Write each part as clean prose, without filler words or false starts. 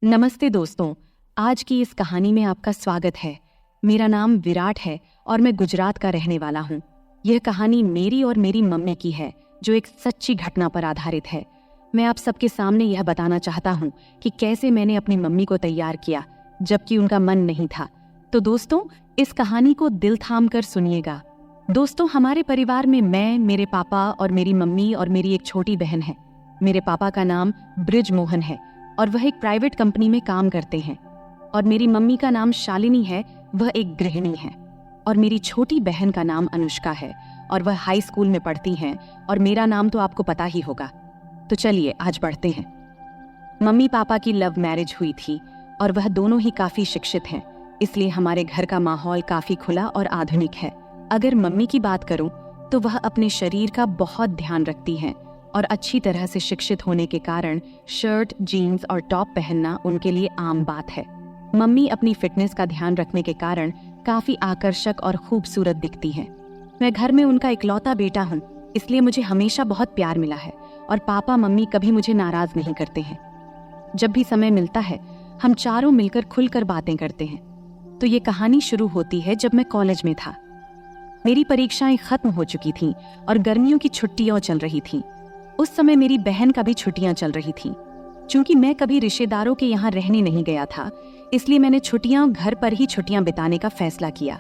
नमस्ते दोस्तों, आज की इस कहानी में आपका स्वागत है। मेरा नाम विराट है और मैं गुजरात का रहने वाला हूँ। यह कहानी मेरी और मेरी मम्मी की है, जो एक सच्ची घटना पर आधारित है। मैं आप सबके सामने यह बताना चाहता हूँ कि कैसे मैंने अपनी मम्मी को तैयार किया, जबकि उनका मन नहीं था। तो दोस्तों, इस कहानी को दिल थाम कर सुनिएगा। दोस्तों, हमारे परिवार में मैं, मेरे पापा और मेरी मम्मी और मेरी एक छोटी बहन है। मेरे पापा का नाम ब्रिज मोहन है और वह एक प्राइवेट कंपनी में काम करते हैं। और मेरी मम्मी का नाम शालिनी है, वह एक गृहिणी है। और मेरी छोटी बहन का नाम अनुष्का है और वह हाई स्कूल में पढ़ती हैं। और मेरा नाम तो आपको पता ही होगा। तो चलिए आज बढ़ते हैं। मम्मी पापा की लव मैरिज हुई थी और वह दोनों ही काफी शिक्षित हैं, इसलिए हमारे घर का माहौल काफी खुला और आधुनिक है। अगर मम्मी की बात करूं तो वह अपने शरीर का बहुत ध्यान रखती हैं और अच्छी तरह से शिक्षित होने के कारण शर्ट, जीन्स और टॉप पहनना उनके लिए आम बात है। मम्मी अपनी फिटनेस का ध्यान रखने के कारण काफी आकर्षक और खूबसूरत दिखती हैं। मैं घर में उनका इकलौता बेटा हूँ, इसलिए मुझे हमेशा बहुत प्यार मिला है और पापा मम्मी कभी मुझे नाराज नहीं करते हैं। जब भी समय मिलता है हम चारों मिलकर खुलकर बातें करते हैं। तो ये कहानी शुरू होती है जब मैं कॉलेज में था। मेरी परीक्षाएं खत्म हो चुकी थीं और गर्मियों की छुट्टियां चल रही थीं। उस समय मेरी बहन का भी छुट्टियां चल रही थीं। चूंकि मैं कभी रिश्तेदारों के यहाँ रहने नहीं गया था, इसलिए मैंने छुट्टियां घर पर ही छुट्टियां बिताने का फैसला किया।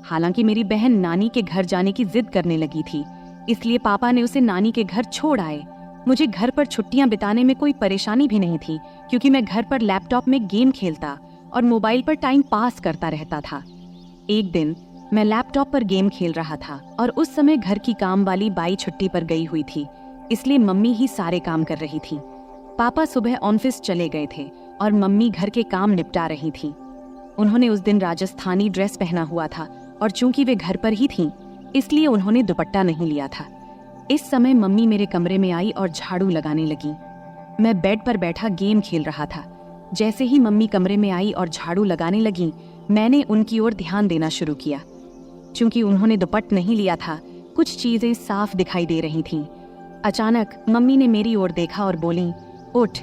हालांकि मेरी बहन नानी के घर जाने की जिद करने लगी थी, इसलिए पापा ने उसे नानी के घर छोड़ आए। मुझे घर पर छुट्टियां बिताने में कोई परेशानी भी नहीं थी, क्योंकि मैं घर पर लैपटॉप में गेम खेलता और मोबाइल पर टाइम पास करता रहता था। एक दिन मैं लैपटॉप पर गेम खेल रहा था और उस समय घर की काम वाली बाई छुट्टी पर गई हुई थी, इसलिए मम्मी ही सारे काम कर रही थी। पापा सुबह ऑफिस चले गए थे और मम्मी घर के काम निपटा रही थी। उन्होंने उस दिन राजस्थानी ड्रेस पहना हुआ था और चूंकि वे घर पर ही थीं, इसलिए उन्होंने दुपट्टा नहीं लिया था। इस समय मम्मी मेरे कमरे में आई और झाड़ू लगाने लगी। मैं बेड पर बैठा गेम खेल रहा था। जैसे ही मम्मी कमरे में आई और झाड़ू लगाने लगी, मैंने उनकी ओर ध्यान देना शुरू किया। चूंकि उन्होंने दुपट्टा नहीं लिया था, कुछ चीजें साफ दिखाई दे रही थीं। अचानक मम्मी ने मेरी ओर देखा और बोली, उठ,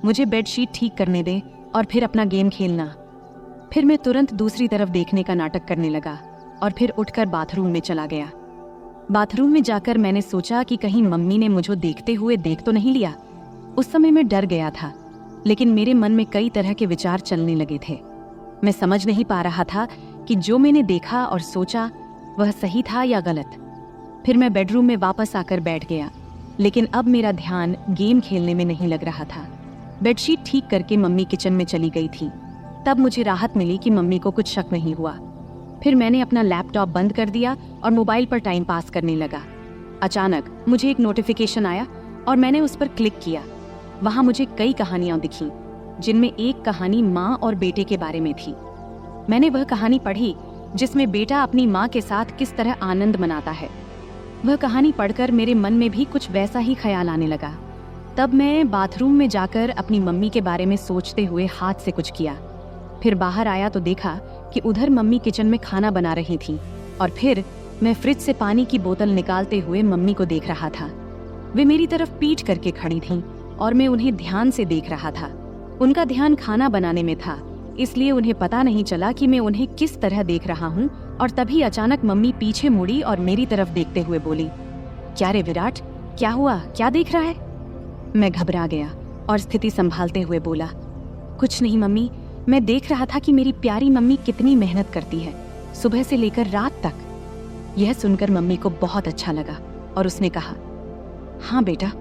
मुझे बेडशीट ठीक करने दे और फिर अपना गेम खेलना। फिर मैं तुरंत दूसरी तरफ देखने का नाटक करने लगा और फिर उठकर बाथरूम में चला गया। बाथरूम में जाकर मैंने सोचा कि कहीं मम्मी ने मुझे देखते हुए देख तो नहीं लिया। उस समय मैं डर गया था, लेकिन मेरे मन में कई तरह के विचार चलने लगे थे। मैं समझ नहीं पा रहा था कि जो मैंने देखा और सोचा वह सही था या गलत। फिर मैं बेडरूम में वापस आकर बैठ गया, लेकिन अब मेरा ध्यान गेम खेलने में नहीं लग रहा था। बेडशीट ठीक करके मम्मी किचन में चली गई थी। तब मुझे राहत मिली कि मम्मी को कुछ शक नहीं हुआ। फिर मैंने अपना लैपटॉप बंद कर दिया और मोबाइल पर टाइम पास करने लगा। अचानक मुझे एक नोटिफिकेशन आया और मैंने उस पर क्लिक किया। वहां मुझे कई कहानियां दिखीं, जिनमें एक कहानी माँ और बेटे के बारे में थी। मैंने वह कहानी पढ़ी जिसमें बेटा अपनी माँ के साथ किस तरह आनंद मनाता है। वह कहानी पढ़कर मेरे मन में भी कुछ वैसा ही ख्याल आने लगा। तब मैं बाथरूम में जाकर अपनी मम्मी के बारे में सोचते हुए हाथ से कुछ किया। फिर बाहर आया तो देखा कि उधर मम्मी किचन में खाना बना रही थी और फिर मैं फ्रिज से पानी की बोतल निकालते हुए मम्मी को देख रहा था। वे मेरी तरफ पीठ करके खड़ी थीं और मैं उन्हें ध्यान से देख रहा था। उनका ध्यान खाना बनाने में था, इसलिए उन्हें पता नहीं चला कि मैं उन्हें किस तरह देख रहा हूँ। और तभी अचानक मम्मी पीछे मुड़ी और मेरी तरफ देखते हुए बोली, क्या रे विराट, क्या हुआ, क्या देख रहा है? मैं घबरा गया और स्थिति संभालते हुए बोला, कुछ नहीं मम्मी, मैं देख रहा था कि मेरी प्यारी मम्मी कितनी मेहनत करती है, सुबह से लेकर रात तक। यह सुनकर मम्मी को बहुत अच्छा लगा और उसने कहा, हाँ बेटा,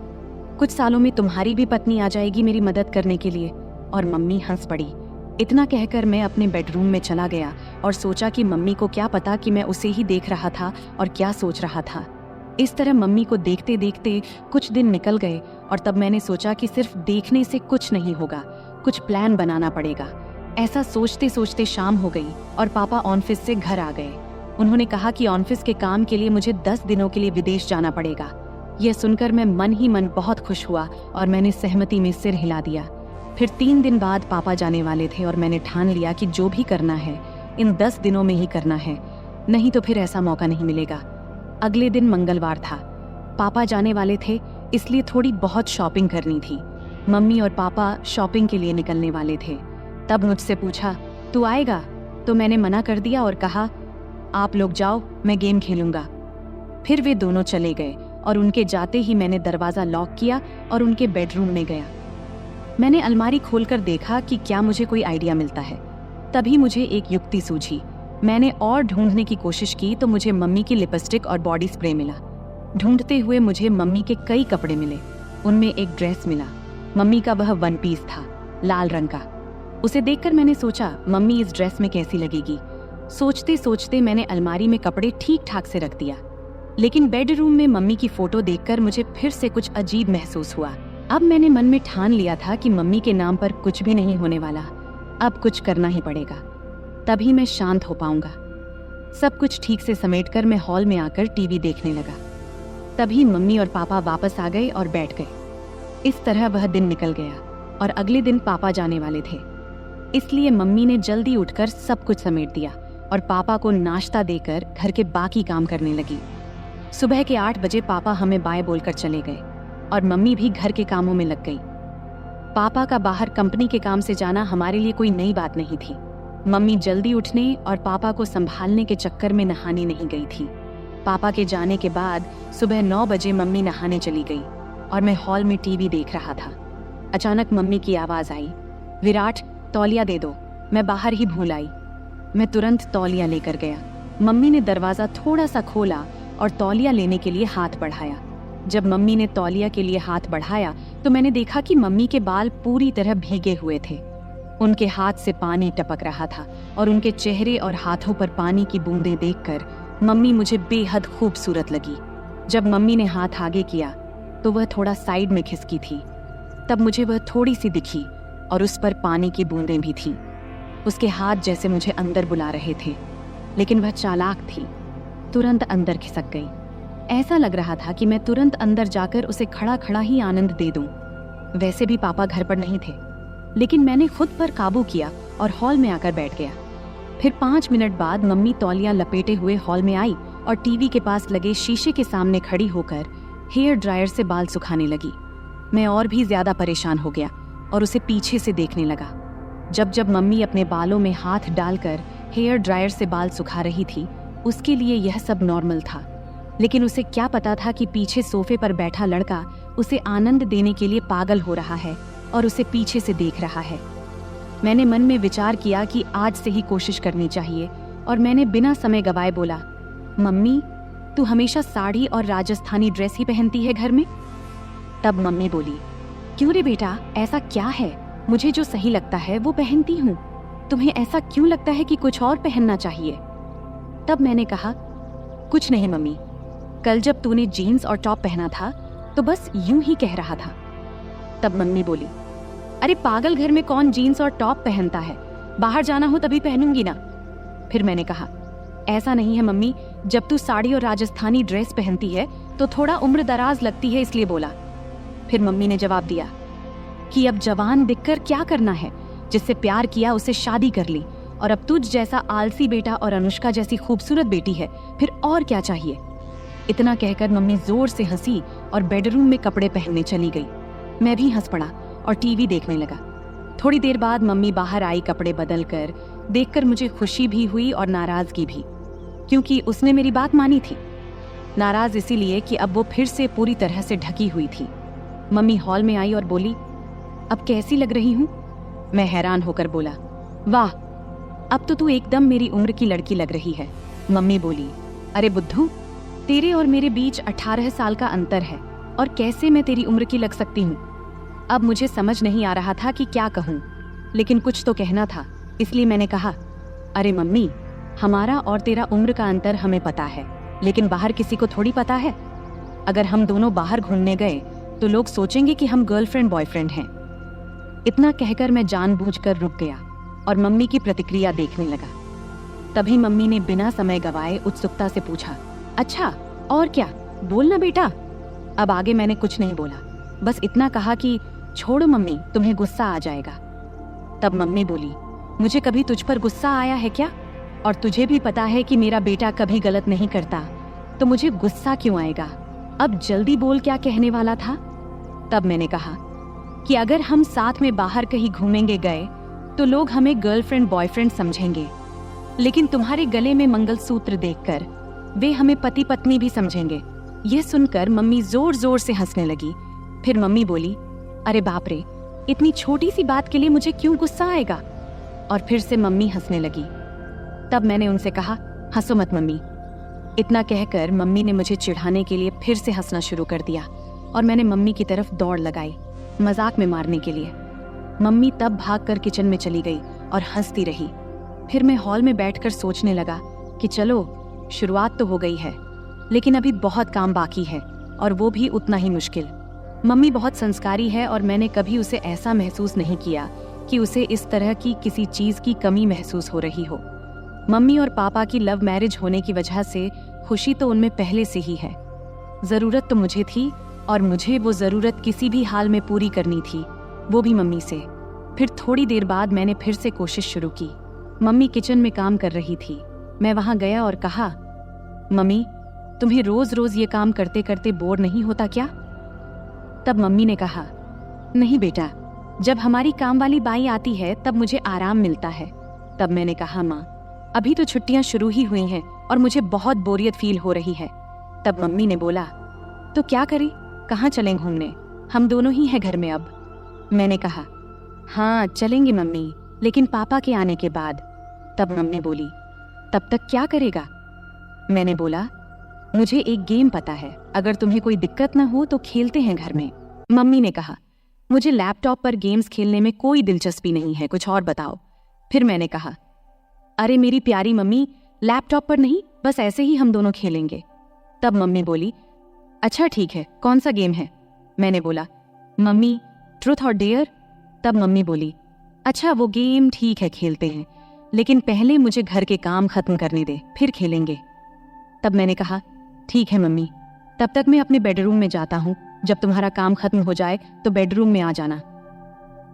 कुछ सालों में तुम्हारी भी पत्नी आ जाएगी मेरी मदद करने के लिए। और मम्मी हंस पड़ी। इतना कहकर मैं अपने बेडरूम में चला गया और सोचा कि मम्मी को क्या पता कि मैं उसे ही देख रहा था और क्या सोच रहा था। इस तरह मम्मी को देखते देखते कुछ दिन निकल गए और तब मैंने सोचा कि सिर्फ देखने से कुछ नहीं होगा, कुछ प्लान बनाना पड़ेगा। ऐसा सोचते सोचते शाम हो गई और पापा ऑफिस से घर आ गए। उन्होंने कहा कि ऑफिस के काम के लिए मुझे 10 दिनों के लिए विदेश जाना पड़ेगा। यह सुनकर मैं मन ही मन बहुत खुश हुआ और मैंने सहमति में सिर हिला दिया। फिर 3 दिन बाद पापा जाने वाले थे और मैंने ठान लिया कि जो भी करना है इन 10 दिनों में ही करना है, नहीं तो फिर ऐसा मौका नहीं मिलेगा। अगले दिन मंगलवार था। पापा जाने वाले थे, इसलिए थोड़ी बहुत शॉपिंग करनी थी। मम्मी और पापा शॉपिंग के लिए निकलने वाले थे। तब मुझसे पूछा, तू आएगा? तो मैंने मना कर दिया और कहा, आप लोग जाओ, मैं गेम खेलूंगा। फिर वे दोनों चले गए और उनके जाते ही मैंने दरवाज़ा लॉक किया और उनके बेडरूम में गया। मैंने अलमारी खोलकर देखा कि क्या मुझे कोई आइडिया मिलता है। तभी मुझे एक युक्ति सूझी। मैंने और ढूंढने की कोशिश की तो मुझे मम्मी की लिपस्टिक और बॉडी स्प्रे मिला। ढूंढते हुए मुझे मम्मी के कई कपड़े मिले। उनमें एक ड्रेस मिला। मम्मी का वह वन पीस था, लाल रंग का। उसे देखकर मैंने सोचा, मम्मी इस ड्रेस में कैसी लगेगी। सोचते सोचते मैंने अलमारी में कपड़े ठीक ठाक से रख दिया। लेकिन बेडरूम में मम्मी की फोटो देखकर मुझे फिर से कुछ अजीब महसूस हुआ। अब मैंने मन में ठान लिया था कि मम्मी के नाम पर कुछ भी नहीं होने वाला। अब कुछ करना ही पड़ेगा, तभी मैं शांत हो पाऊंगा। सब कुछ ठीक से समेटकर मैं हॉल में आकर टीवी देखने लगा। तभी मम्मी और पापा वापस आ गए और बैठ गए। इस तरह वह दिन निकल गया और अगले दिन पापा जाने वाले थे। इसलिए मम्मी ने जल्दी उठकर सब कुछ समेट दिया और पापा को नाश्ता देकर घर के बाकी काम करने लगी। सुबह के 8 बजे पापा हमें बाय बोलकर चले गए और मम्मी भी घर के कामों में लग गई। पापा का बाहर कंपनी के काम से जाना हमारे लिए कोई नई बात नहीं थी। मम्मी जल्दी उठने और पापा को संभालने के चक्कर में नहाने नहीं गई थी। पापा के जाने के बाद सुबह 9 बजे मम्मी नहाने चली गई और मैं हॉल में टीवी देख रहा था। अचानक मम्मी की आवाज आई, विराट तौलिया दे दो। मैं बाहर ही भूल आई। मैं तुरंत तौलिया लेकर गया। मम्मी ने दरवाजा थोड़ा सा खोला और तौलिया लेने के लिए हाथ बढ़ाया। जब मम्मी ने तौलिया के लिए हाथ बढ़ाया तो मैंने देखा कि मम्मी के बाल पूरी तरह भीगे हुए थे। उनके हाथ से पानी टपक रहा था और उनके चेहरे और हाथों पर पानी की बूंदें देखकर मम्मी मुझे बेहद खूबसूरत लगी। जब मम्मी ने हाथ आगे किया तो वह थोड़ा साइड में खिसकी थी। तब मुझे वह थोड़ी सी दिखी और उस पर पानी की बूंदें भी थीं। उसके हाथ जैसे मुझे अंदर बुला रहे थे, लेकिन वह चालाक थी, तुरंत अंदर खिसक गई। ऐसा लग रहा था कि मैं तुरंत अंदर जाकर उसे खड़ा खड़ा ही आनंद दे दूं। वैसे भी पापा घर पर नहीं थे, लेकिन मैंने खुद पर काबू किया और हॉल में आकर बैठ गया। फिर 5 मिनट बाद मम्मी तौलिया लपेटे हुए हॉल में आई और टीवी के पास लगे शीशे के सामने खड़ी होकर हेयर ड्रायर से बाल सुखाने लगी। मैं और भी ज्यादा परेशान हो गया और उसे पीछे से देखने लगा। जब जब मम्मी अपने बालों में हाथ डालकर हेयर ड्रायर से बाल सुखा रही थी, उसके लिए यह सब नॉर्मल था। लेकिन उसे क्या पता था कि पीछे सोफे पर बैठा लड़का उसे आनंद देने के लिए पागल हो रहा है और उसे पीछे से देख रहा है। मैंने मन में विचार किया कि आज से ही कोशिश करनी चाहिए और मैंने बिना समय गवाए बोला, मम्मी तू हमेशा साड़ी और राजस्थानी ड्रेस ही पहनती है घर में? तब मम्मी बोली, क्यों रे बेटा, ऐसा क्या है? मुझे जो सही लगता है वो पहनती हूँ। तुम्हें ऐसा क्यों लगता है कि कुछ और पहनना चाहिए? तब मैंने कहा, कुछ नहीं मम्मी, कल जब तूने जीन्स और टॉप पहना था तो बस यूं ही कह रहा था। तब मम्मी बोली, अरे पागल, घर में कौन जीन्स और टॉप पहनता है? बाहर जाना हो तभी पहनूंगी ना। फिर मैंने कहा, ऐसा नहीं है मम्मी, जब तू साड़ी और राजस्थानी ड्रेस पहनती है तो थोड़ा उम्र दराज लगती है, इसलिए बोला। फिर मम्मी ने जवाब दिया कि अब जवान दिखकर क्या करना है, जिससे प्यार किया उसे शादी कर ली, और अब तुझ जैसा आलसी बेटा और अनुष्का जैसी खूबसूरत बेटी है, फिर और क्या चाहिए? इतना कहकर मम्मी जोर से हंसी और बेडरूम में कपड़े पहनने चली गई। मैं भी हंस पड़ा और टीवी देखने लगा। थोड़ी देर बाद मम्मी बाहर आई कपड़े बदल कर। देखकर मुझे खुशी भी हुई और नाराजगी भी, क्योंकि उसने मेरी बात मानी थी। नाराज इसीलिए कि अब वो फिर से पूरी तरह से ढकी हुई थी। मम्मी हॉल में आई और बोली, अब कैसी लग रही हूँ? मैं हैरान होकर बोला, वाह, अब तो तू एकदम मेरी उम्र की लड़की लग रही है। मम्मी बोली, अरे बुद्धू, तेरे और मेरे बीच 18 साल का अंतर है और कैसे मैं तेरी उम्र की लग सकती हूँ? अब मुझे समझ नहीं आ रहा था कि क्या कहूँ, लेकिन कुछ तो कहना था, इसलिए मैंने कहा, अरे मम्मी, हमारा और तेरा उम्र का अंतर हमें पता है, लेकिन बाहर किसी को थोड़ी पता है। अगर हम दोनों बाहर घूमने गए तो लोग सोचेंगे कि हम गर्लफ्रेंड बॉयफ्रेंड हैं। इतना कहकर मैं जानबूझकर रुक गया और मम्मी की प्रतिक्रिया देखने लगा। तभी मम्मी ने बिना समय गवाए उत्सुकता से पूछा, अच्छा और क्या, बोलना बेटा। अब आगे मैंने कुछ नहीं बोला, बस इतना कहा कि छोड़ो मम्मी, तुम्हें गुस्सा आ जाएगा। तब मम्मी बोली, मुझे कभी तुझ पर गुस्सा आया है क्या? और तुझे भी पता है कि मेरा बेटा कभी गलत नहीं करता, तो मुझे गुस्सा क्यों आएगा? अब जल्दी बोल, क्या कहने वाला था? तब मैंने कहा, कि अगर हम साथ में बाहर कहीं घूमेंगे गए तो लोग हमें गर्लफ्रेंड बॉयफ्रेंड समझेंगे, लेकिन तुम्हारे गले में मंगलसूत्र देखकर वे हमें पति पत्नी भी समझेंगे। यह सुनकर मम्मी जोर जोर से हंसने लगी। फिर मम्मी बोली, अरे बाप रे, इतनी छोटी सी बात के लिए मुझे क्यों गुस्सा आएगा? और फिर से मम्मी हंसने लगी। तब मैंने उनसे कहा, हंसो मत मम्मी। इतना कहकर मम्मी ने मुझे चिढ़ाने के लिए फिर से हंसना शुरू कर दिया और मैंने मम्मी की तरफ दौड़ लगाई मजाक में मारने के लिए। मम्मी तब भागकर किचन में चली गई और हंसती रही। फिर मैं हॉल में बैठकर सोचने लगा कि चलो, शुरुआत तो हो गई है, लेकिन अभी बहुत काम बाकी है और वो भी उतना ही मुश्किल। मम्मी बहुत संस्कारी है और मैंने कभी उसे ऐसा महसूस नहीं किया कि उसे इस तरह की किसी चीज की कमी महसूस हो रही हो। मम्मी और पापा की लव मैरिज होने की वजह से खुशी तो उनमें पहले से ही है। जरूरत तो मुझे थी और मुझे वो जरूरत किसी भी हाल में पूरी करनी थी, वो भी मम्मी से। फिर थोड़ी देर बाद मैंने फिर से कोशिश शुरू की। मम्मी किचन में काम कर रही थी। मैं वहां गया और कहा, मम्मी, तुम्हें रोज रोज ये काम करते करते बोर नहीं होता क्या? तब मम्मी ने कहा, नहीं बेटा, जब हमारी काम वाली बाई आती है तब मुझे आराम मिलता है। तब मैंने कहा, माँ, अभी तो छुट्टियां शुरू ही हुई हैं और मुझे बहुत बोरियत फील हो रही है। तब मम्मी ने बोला, तो क्या करें, कहाँ चलें घूमने? हम दोनों ही हैं घर में अब। मैंने कहा, हाँ चलेंगे मम्मी, लेकिन पापा के आने के बाद। तब मम्मी बोली, तब तक क्या करेगा? मैंने बोला, मुझे एक गेम पता है, अगर तुम्हें कोई दिक्कत ना हो तो खेलते हैं घर में। मम्मी ने कहा, मुझे लैपटॉप पर गेम्स खेलने में कोई दिलचस्पी नहीं है, कुछ और बताओ। फिर मैंने कहा, अरे मेरी प्यारी मम्मी, लैपटॉप पर नहीं, बस ऐसे ही हम दोनों खेलेंगे। तब मम्मी बोली, अच्छा ठीक है, कौन सा गेम है? मैंने बोला, मम्मी, ट्रूथ और डेयर। तब मम्मी बोली, अच्छा वो गेम ठीक है, खेलते हैं, लेकिन पहले मुझे घर के काम खत्म करने दे, फिर खेलेंगे। तब मैंने कहा, ठीक है मम्मी, तब तक मैं अपने बेडरूम में जाता हूँ, जब तुम्हारा काम खत्म हो जाए तो बेडरूम में आ जाना।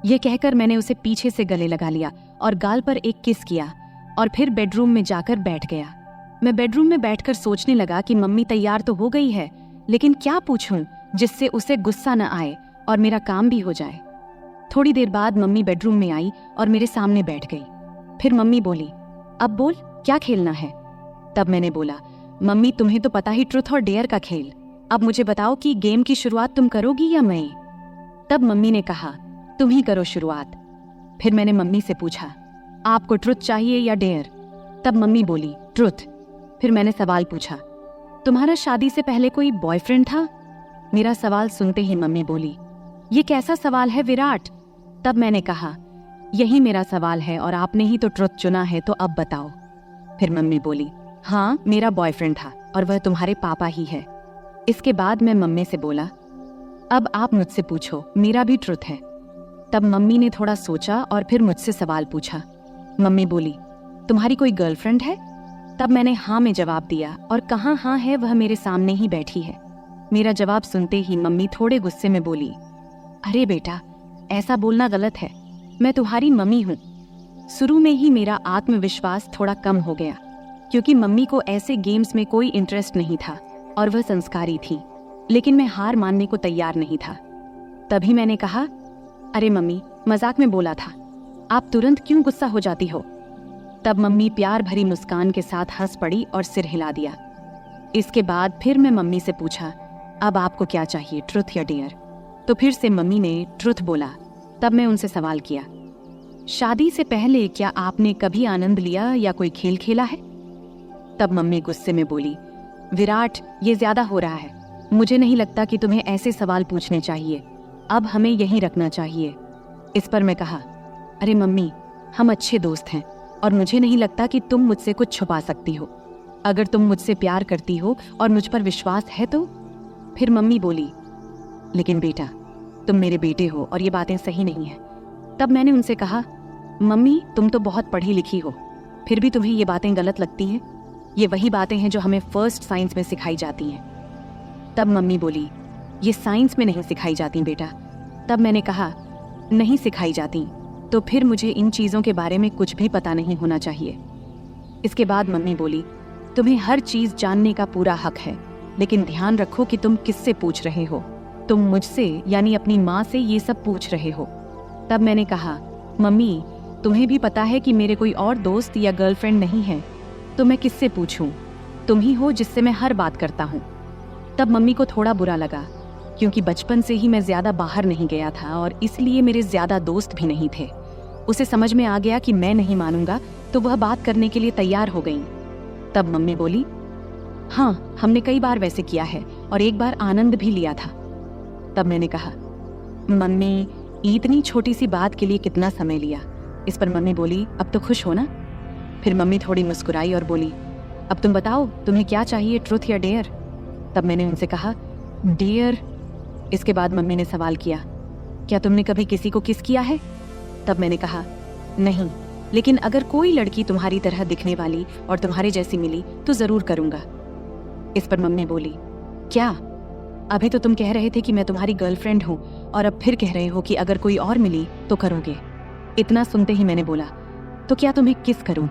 यह कहकर मैंने उसे पीछे से गले लगा लिया और गाल पर एक किस किया और फिर बेडरूम में जाकर बैठ गया। मैं बेडरूम में बैठकर सोचने लगा कि मम्मी तैयार तो हो गई है, लेकिन क्या पूछूं जिससे उसे गुस्सा न आए और मेरा काम भी हो जाए। थोड़ी देर बाद मम्मी बेडरूम में आई और मेरे सामने बैठ गई। फिर मम्मी बोली, अब बोल, क्या खेलना है? तब मैंने बोला, मम्मी, तुम्हें तो पता ही ट्रूथ और डेयर का खेल। अब मुझे बताओ कि गेम की शुरुआत तुम करोगी या मैं? तब मम्मी ने कहा, तुम ही करो शुरुआत। फिर मैंने मम्मी से पूछा, आपको ट्रूथ चाहिए या डेयर? तब मम्मी बोली, ट्रूथ। फिर मैंने सवाल पूछा, तुम्हारा शादी से पहले कोई बॉयफ्रेंड था? मेरा सवाल सुनते ही मम्मी बोली, ये कैसा सवाल है विराट? तब मैंने कहा, यही मेरा सवाल है और आपने ही तो ट्रुथ चुना है, तो अब बताओ। फिर मम्मी बोली, हाँ मेरा बॉयफ्रेंड था और वह तुम्हारे पापा ही है। इसके बाद मैं मम्मी से बोला, अब आप मुझसे पूछो, मेरा भी ट्रुथ है। तब मम्मी ने थोड़ा सोचा और फिर मुझसे सवाल पूछा। मम्मी बोली, तुम्हारी कोई गर्लफ्रेंड है? तब मैंने हाँ में जवाब दिया और कहाँ हाँ है, वह मेरे सामने ही बैठी है। मेरा जवाब सुनते ही मम्मी थोड़े गुस्से में बोली, अरे बेटा, ऐसा बोलना गलत है, मैं तुम्हारी मम्मी हूँ। शुरू में ही मेरा आत्मविश्वास थोड़ा कम हो गया, क्योंकि मम्मी को ऐसे गेम्स में कोई इंटरेस्ट नहीं था और वह संस्कारी थी, लेकिन मैं हार मानने को तैयार नहीं था। तभी मैंने कहा, अरे मम्मी, मजाक में बोला था, आप तुरंत क्यों गुस्सा हो जाती हो? तब मम्मी प्यार भरी मुस्कान के साथ हंस पड़ी और सिर हिला दिया। इसके बाद फिर मैं मम्मी से पूछा, अब आपको क्या चाहिए, ट्रुथ या डेयर? तो फिर से मम्मी ने ट्रुथ बोला। तब मैं उनसे सवाल किया, शादी से पहले क्या आपने कभी आनंद लिया या कोई खेल खेला है? तब मम्मी गुस्से में बोली, विराट, ये ज्यादा हो रहा है, मुझे नहीं लगता कि तुम्हें ऐसे सवाल पूछने चाहिए, अब हमें यहीं रखना चाहिए। इस पर मैं कहा, अरे मम्मी, हम अच्छे दोस्त हैं और मुझे नहीं लगता कि तुम मुझसे कुछ छुपा सकती हो। अगर तुम मुझसे प्यार करती हो और मुझ पर विश्वास है तो। फिर मम्मी बोली, लेकिन बेटा, तुम मेरे बेटे हो और ये बातें सही नहीं है। तब मैंने उनसे कहा, मम्मी, तुम तो बहुत पढ़ी लिखी हो, फिर भी तुम्हें ये बातें गलत लगती हैं? ये वही बातें हैं जो हमें फर्स्ट साइंस में सिखाई जाती हैं। तब मम्मी बोली, ये साइंस में नहीं सिखाई जाती बेटा। तब मैंने कहा, नहीं सिखाई जाती तो फिर मुझे इन चीज़ों के बारे में कुछ भी पता नहीं होना चाहिए। इसके बाद मम्मी बोली, तुम्हें हर चीज़ जानने का पूरा हक है, लेकिन ध्यान रखो कि तुम किससे पूछ रहे हो। तुम मुझसे यानी अपनी माँ से ये सब पूछ रहे हो। तब मैंने कहा, मम्मी तुम्हें भी पता है कि मेरे कोई और दोस्त या गर्लफ्रेंड नहीं है, तो मैं किससे पूछूं? तुम ही हो जिससे मैं हर बात करता हूँ। तब मम्मी को थोड़ा बुरा लगा, क्योंकि बचपन से ही मैं ज्यादा बाहर नहीं गया था और इसलिए मेरे ज्यादा दोस्त भी नहीं थे। उसे समझ में आ गया कि मैं नहीं मानूंगा, तो वह बात करने के लिए तैयार हो गई। तब मम्मी बोली, हाँ हमने कई बार वैसे किया है और एक बार आनंद भी लिया था। तब मैंने कहा, मम्मी इतनी छोटी सी बात के लिए कितना समय लिया? इस पर मम्मी बोली, अब तो खुश हो ना? फिर मम्मी थोड़ी मुस्कुराई और बोली, अब तुम बताओ तुम्हें क्या चाहिए, ट्रुथ या डेयर? तब मैंने उनसे कहा, डेयर। इसके बाद मम्मी ने सवाल किया, क्या तुमने कभी किसी को किस किया है? तब मैंने कहा, नहीं, लेकिन अगर कोई लड़की तुम्हारी तरह दिखने वाली और तुम्हारे जैसी मिली तो जरूर करूंगा। इस पर मम्मी बोली, क्या? अभी तो तुम कह रहे थे कि मैं तुम्हारी गर्लफ्रेंड हूं और अब फिर कह रहे हो कि अगर कोई और मिली तो करोगे। इतना सुनते ही मैंने बोला, तो क्या तुम्हें किस करूं?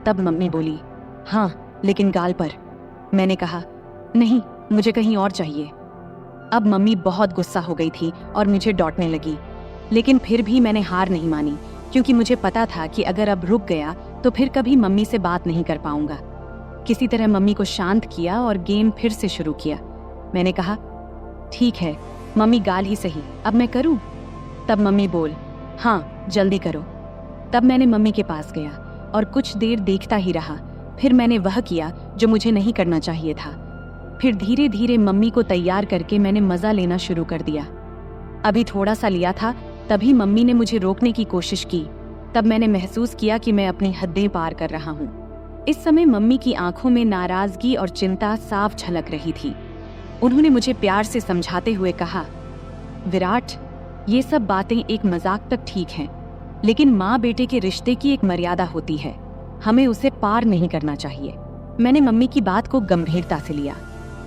तब मम्मी बोली, हाँ लेकिन गाल पर। मैंने कहा, नहीं मुझे कहीं और चाहिए। अब मम्मी बहुत गुस्सा हो गई थी और मुझे डांटने लगी, लेकिन फिर भी मैंने हार नहीं मानी, क्योंकि मुझे पता था कि अगर अब रुक गया तो फिर कभी मम्मी से बात नहीं कर पाऊंगा। किसी तरह मम्मी को शांत किया और गेम फिर से शुरू किया। मैंने कहा, ठीक है मम्मी गाल ही सही, अब मैं करूं? तब मम्मी बोल, हाँ जल्दी करो। तब मैंने मम्मी के पास गया और कुछ देर देखता ही रहा। फिर मैंने वह किया जो मुझे नहीं करना चाहिए था। फिर धीरे धीरे मम्मी को तैयार करके मैंने मजा लेना शुरू कर दिया। अभी थोड़ा सा लिया था, तभी मम्मी ने मुझे रोकने की कोशिश की। तब मैंने महसूस किया कि मैं अपनी हदें पार कर रहा हूँ। इस समय मम्मी की आंखों में नाराजगी और चिंता साफ झलक रही थी। उन्होंने मुझे प्यार से समझाते हुए कहा, विराट, ये सब बातें एक मजाक तक ठीक हैं, लेकिन माँ बेटे के रिश्ते की एक मर्यादा होती है, हमें उसे पार नहीं करना चाहिए। मैंने मम्मी की बात को गंभीरता से लिया।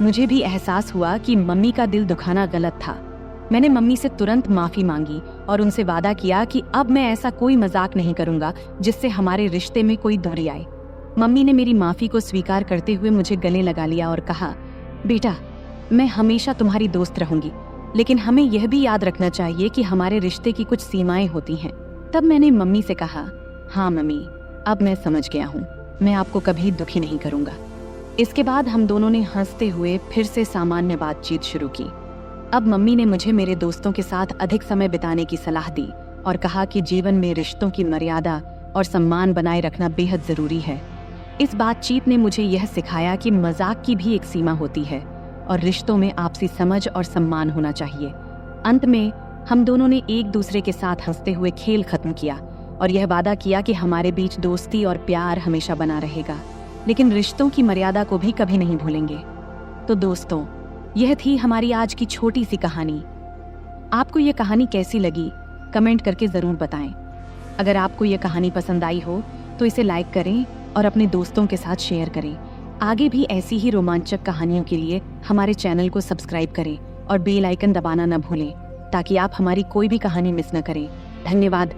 मुझे भी एहसास हुआ कि मम्मी का दिल दुखाना गलत था। मैंने मम्मी से तुरंत माफी मांगी और उनसे वादा किया कि अब मैं ऐसा कोई मजाक नहीं करूंगा जिससे हमारे रिश्ते में कोई दूरी आए। मम्मी ने मेरी माफी को स्वीकार करते हुए मुझे गले लगा लिया और कहा, बेटा मैं हमेशा तुम्हारी दोस्त रहूंगी, लेकिन हमें यह भी याद रखना चाहिए कि हमारे रिश्ते की कुछ सीमाएं होती हैं। तब मैंने मम्मी से कहा, हाँ मम्मी, अब मैं समझ गया हूँ, मैं आपको कभी दुखी नहीं करूंगा। इसके बाद हम दोनों ने हंसते हुए फिर से सामान्य बातचीत शुरू की। अब मम्मी ने मुझे मेरे दोस्तों के साथ अधिक समय बिताने की सलाह दी और कहा कि जीवन में रिश्तों की मर्यादा और सम्मान बनाए रखना बेहद जरूरी है। इस बातचीत ने मुझे यह सिखाया कि मजाक की भी एक सीमा होती है और रिश्तों में आपसी समझ और सम्मान होना चाहिए। अंत में हम दोनों ने एक दूसरे के साथ हंसते हुए खेल खत्म किया और यह वादा किया कि हमारे बीच दोस्ती और प्यार हमेशा बना रहेगा, लेकिन रिश्तों की मर्यादा को भी कभी नहीं भूलेंगे। तो दोस्तों, यह थी हमारी आज की छोटी सी कहानी। आपको यह कहानी कैसी लगी कमेंट करके जरूर बताएं। अगर आपको यह कहानी पसंद आई हो तो इसे लाइक करें और अपने दोस्तों के साथ शेयर करें। आगे भी ऐसी ही रोमांचक कहानियों के लिए हमारे चैनल को सब्सक्राइब करें और बेल आइकन दबाना न भूलें, ताकि आप हमारी कोई भी कहानी मिस न करें। धन्यवाद।